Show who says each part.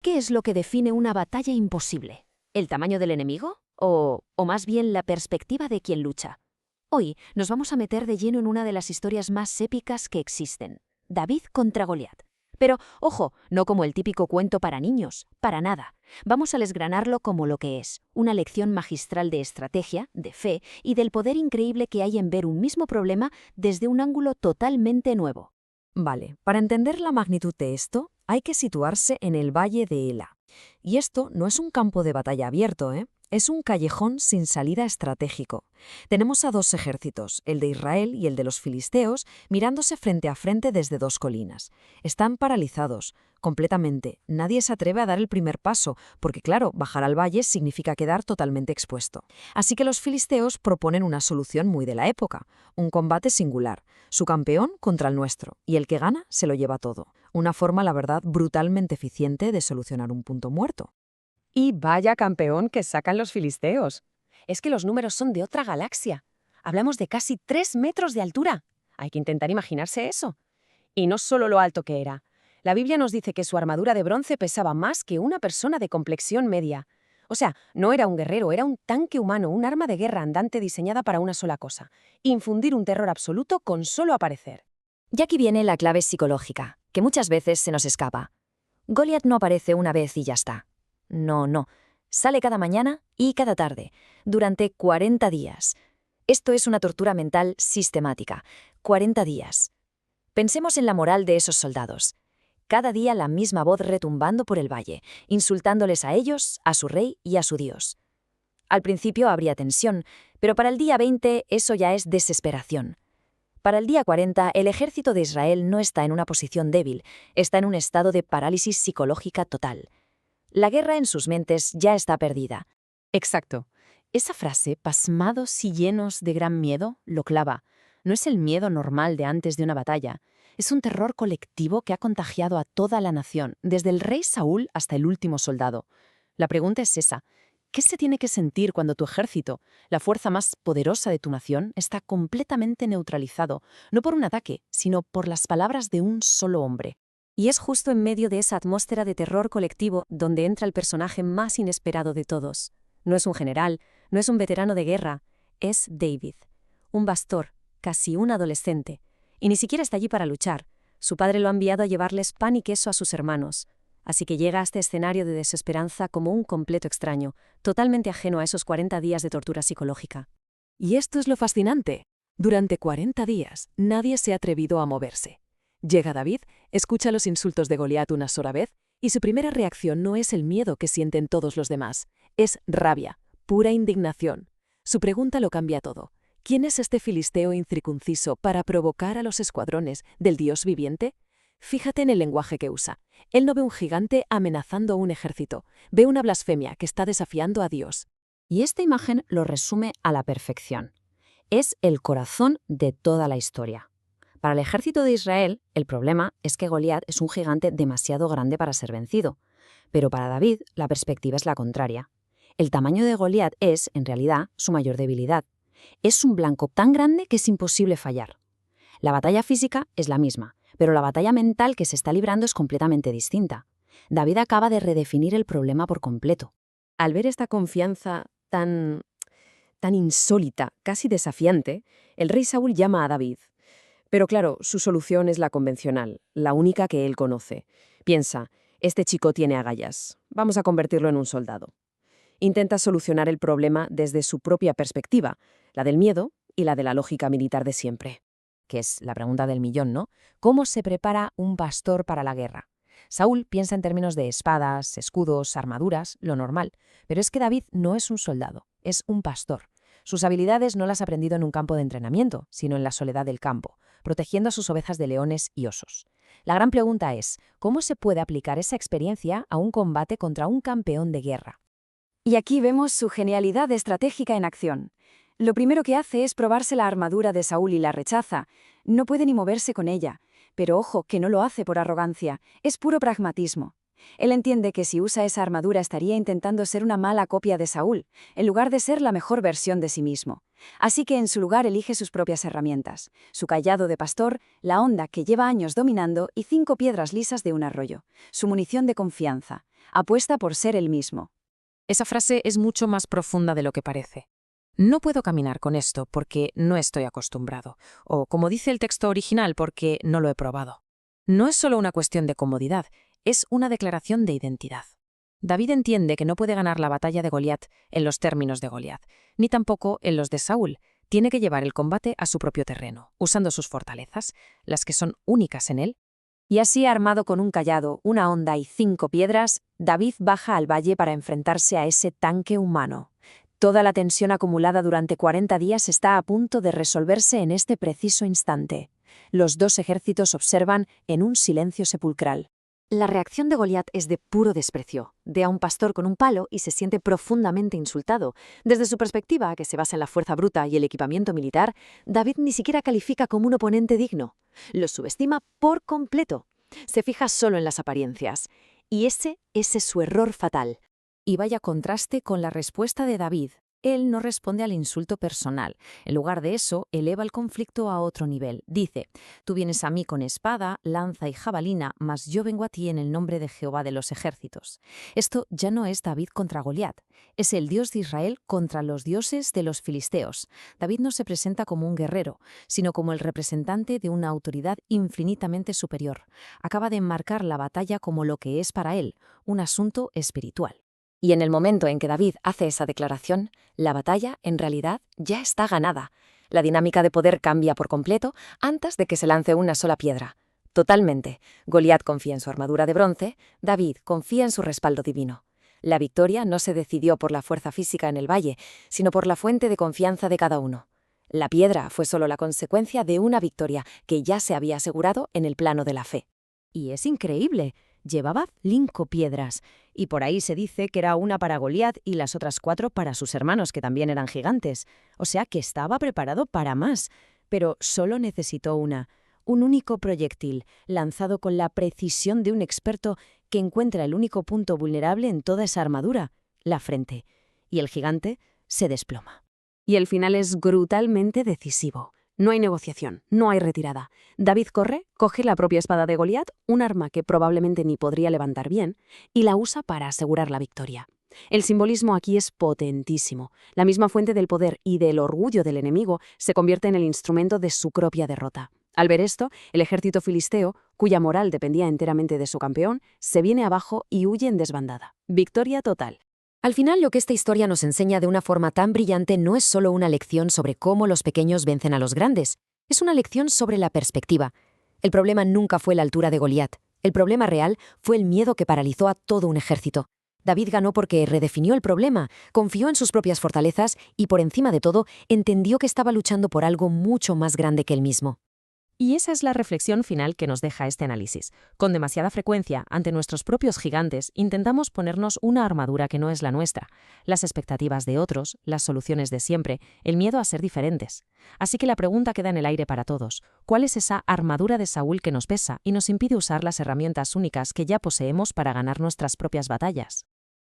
Speaker 1: ¿Qué es lo que define una batalla imposible? ¿El tamaño del enemigo? ¿O más bien la perspectiva de quien lucha? Hoy nos vamos a meter de lleno en una de las historias más épicas que existen, David contra Goliat. Pero, ojo, no como el típico cuento para niños, para nada. Vamos a desgranarlo como lo que es, una lección magistral de estrategia, de fe y del poder increíble que hay en ver un mismo problema desde un ángulo totalmente nuevo.
Speaker 2: Vale, para entender la magnitud de esto, hay que situarse en el Valle de Ela. Y esto no es un campo de batalla abierto, ¿eh? Es un callejón sin salida estratégico. Tenemos a dos ejércitos, el de Israel y el de los filisteos, mirándose frente a frente desde dos colinas. Están paralizados, completamente. Nadie se atreve a dar el primer paso, porque claro, bajar al valle significa quedar totalmente expuesto. Así que los filisteos proponen una solución muy de la época, un combate singular, su campeón contra el nuestro, y el que gana se lo lleva todo. Una forma, la verdad, brutalmente eficiente de solucionar un punto muerto.
Speaker 3: Y vaya campeón que sacan los filisteos. Es que los números son de otra galaxia. Hablamos de casi 3 metros de altura. Hay que intentar imaginarse eso. Y no solo lo alto que era. La Biblia nos dice que su armadura de bronce pesaba más que una persona de complexión media. O sea, no era un guerrero, era un tanque humano, un arma de guerra andante diseñada para una sola cosa: infundir un terror absoluto con solo aparecer.
Speaker 2: Y aquí viene la clave psicológica, que muchas veces se nos escapa. Goliat no aparece una vez y ya está. No. Sale cada mañana y cada tarde, durante 40 días. Esto es una tortura mental sistemática. 40 días. Pensemos en la moral de esos soldados. Cada día la misma voz retumbando por el valle, insultándoles a ellos, a su rey y a su Dios. Al principio habría tensión, pero para el día 20 eso ya es desesperación. Para el día 40, el ejército de Israel no está en una posición débil, está en un estado de parálisis psicológica total. La guerra en sus mentes ya está perdida.
Speaker 3: Exacto. Esa frase, pasmados y llenos de gran miedo, lo clava. No es el miedo normal de antes de una batalla. Es un terror colectivo que ha contagiado a toda la nación, desde el rey Saúl hasta el último soldado. La pregunta es esa: ¿qué se tiene que sentir cuando tu ejército, la fuerza más poderosa de tu nación, está completamente neutralizado, no por un ataque, sino por las palabras de un solo hombre?
Speaker 4: Y es justo en medio de esa atmósfera de terror colectivo donde entra el personaje más inesperado de todos. No es un general, no es un veterano de guerra, es David, un pastor, casi un adolescente, y ni siquiera está allí para luchar. Su padre lo ha enviado a llevarles pan y queso a sus hermanos, así que llega a este escenario de desesperanza como un completo extraño, totalmente ajeno a esos 40 días de tortura psicológica.
Speaker 5: Y esto es lo fascinante. Durante 40 días, nadie se ha atrevido a moverse. Llega David, escucha los insultos de Goliat una sola vez, y su primera reacción no es el miedo que sienten todos los demás, es rabia, pura indignación. Su pregunta lo cambia todo. ¿Quién es este filisteo incircunciso para provocar a los escuadrones del Dios viviente? Fíjate en el lenguaje que usa. Él no ve un gigante amenazando a un ejército, ve una blasfemia que está desafiando a Dios.
Speaker 2: Y esta imagen lo resume a la perfección. Es el corazón de toda la historia. Para el ejército de Israel, el problema es que Goliat es un gigante demasiado grande para ser vencido. Pero para David, la perspectiva es la contraria. El tamaño de Goliat es, en realidad, su mayor debilidad. Es un blanco tan grande que es imposible fallar. La batalla física es la misma, pero la batalla mental que se está librando es completamente distinta. David acaba de redefinir el problema por completo.
Speaker 3: Al ver esta confianza tan insólita, casi desafiante, el rey Saúl llama a David. Pero claro, su solución es la convencional, la única que él conoce. Piensa: este chico tiene agallas, vamos a convertirlo en un soldado. Intenta solucionar el problema desde su propia perspectiva, la del miedo y la de la lógica militar de siempre.
Speaker 2: Que es la pregunta del millón, ¿no? ¿Cómo se prepara un pastor para la guerra? Saúl piensa en términos de espadas, escudos, armaduras, lo normal, pero es que David no es un soldado, es un pastor. Sus habilidades no las ha aprendido en un campo de entrenamiento, sino en la soledad del campo, protegiendo a sus ovejas de leones y osos. La gran pregunta es: ¿cómo se puede aplicar esa experiencia a un combate contra un campeón de guerra?
Speaker 4: Y aquí vemos su genialidad estratégica en acción. Lo primero que hace es probarse la armadura de Saúl y la rechaza. No puede ni moverse con ella. Pero ojo, que no lo hace por arrogancia, es puro pragmatismo.
Speaker 2: Él entiende que si usa esa armadura estaría intentando ser una mala copia de Saúl, en lugar de ser la mejor versión de sí mismo. Así que en su lugar elige sus propias herramientas, su cayado de pastor, la honda que lleva años dominando y 5 piedras lisas de un arroyo, su munición de confianza. Apuesta por ser él mismo.
Speaker 3: Esa frase es mucho más profunda de lo que parece. No puedo caminar con esto porque no estoy acostumbrado, o como dice el texto original, porque no lo he probado. No es solo una cuestión de comodidad, es una declaración de identidad. David entiende que no puede ganar la batalla de Goliat en los términos de Goliat, ni tampoco en los de Saúl. Tiene que llevar el combate a su propio terreno, usando sus fortalezas, las que son únicas en él.
Speaker 2: Y así, armado con un cayado, una honda y 5 piedras, David baja al valle para enfrentarse a ese tanque humano. Toda la tensión acumulada durante 40 días está a punto de resolverse en este preciso instante. Los dos ejércitos observan en un silencio sepulcral.
Speaker 1: La reacción de Goliat es de puro desprecio. Ve a un pastor con un palo y se siente profundamente insultado. Desde su perspectiva, que se basa en la fuerza bruta y el equipamiento militar, David ni siquiera califica como un oponente digno. Lo subestima por completo. Se fija solo en las apariencias. Y ese es su error fatal.
Speaker 3: Y vaya contraste con la respuesta de David. Él no responde al insulto personal. En lugar de eso, eleva el conflicto a otro nivel. Dice, tú vienes a mí con espada, lanza y jabalina, mas yo vengo a ti en el nombre de Jehová de los ejércitos. Esto ya no es David contra Goliat. Es el Dios de Israel contra los dioses de los filisteos. David no se presenta como un guerrero, sino como el representante de una autoridad infinitamente superior. Acaba de enmarcar la batalla como lo que es para él, un asunto espiritual.
Speaker 2: Y en el momento en que David hace esa declaración, la batalla, en realidad, ya está ganada. La dinámica de poder cambia por completo antes de que se lance una sola piedra. Totalmente. Goliat confía en su armadura de bronce, David confía en su respaldo divino. La victoria no se decidió por la fuerza física en el valle, sino por la fuente de confianza de cada uno. La piedra fue solo la consecuencia de una victoria que ya se había asegurado en el plano de la fe.
Speaker 1: Y es increíble. Llevaba 5 piedras, y por ahí se dice que era una para Goliat y las otras 4 para sus hermanos, que también eran gigantes. O sea que estaba preparado para más, pero solo necesitó un único proyectil, lanzado con la precisión de un experto que encuentra el único punto vulnerable en toda esa armadura, la frente. Y el gigante se desploma. Y el final es brutalmente decisivo. No hay negociación, no hay retirada. David corre, coge la propia espada de Goliat, un arma que probablemente ni podría levantar bien, y la usa para asegurar la victoria. El simbolismo aquí es potentísimo. La misma fuente del poder y del orgullo del enemigo se convierte en el instrumento de su propia derrota. Al ver esto, el ejército filisteo, cuya moral dependía enteramente de su campeón, se viene abajo y huye en desbandada. Victoria total.
Speaker 2: Al final, lo que esta historia nos enseña de una forma tan brillante no es solo una lección sobre cómo los pequeños vencen a los grandes, es una lección sobre la perspectiva. El problema nunca fue la altura de Goliat. El problema real fue el miedo que paralizó a todo un ejército. David ganó porque redefinió el problema, confió en sus propias fortalezas y, por encima de todo, entendió que estaba luchando por algo mucho más grande que él mismo.
Speaker 1: Y esa es la reflexión final que nos deja este análisis. Con demasiada frecuencia, ante nuestros propios gigantes, intentamos ponernos una armadura que no es la nuestra. Las expectativas de otros, las soluciones de siempre, el miedo a ser diferentes. Así que la pregunta queda en el aire para todos. ¿Cuál es esa armadura de Saúl que nos pesa y nos impide usar las herramientas únicas que ya poseemos para ganar nuestras propias batallas?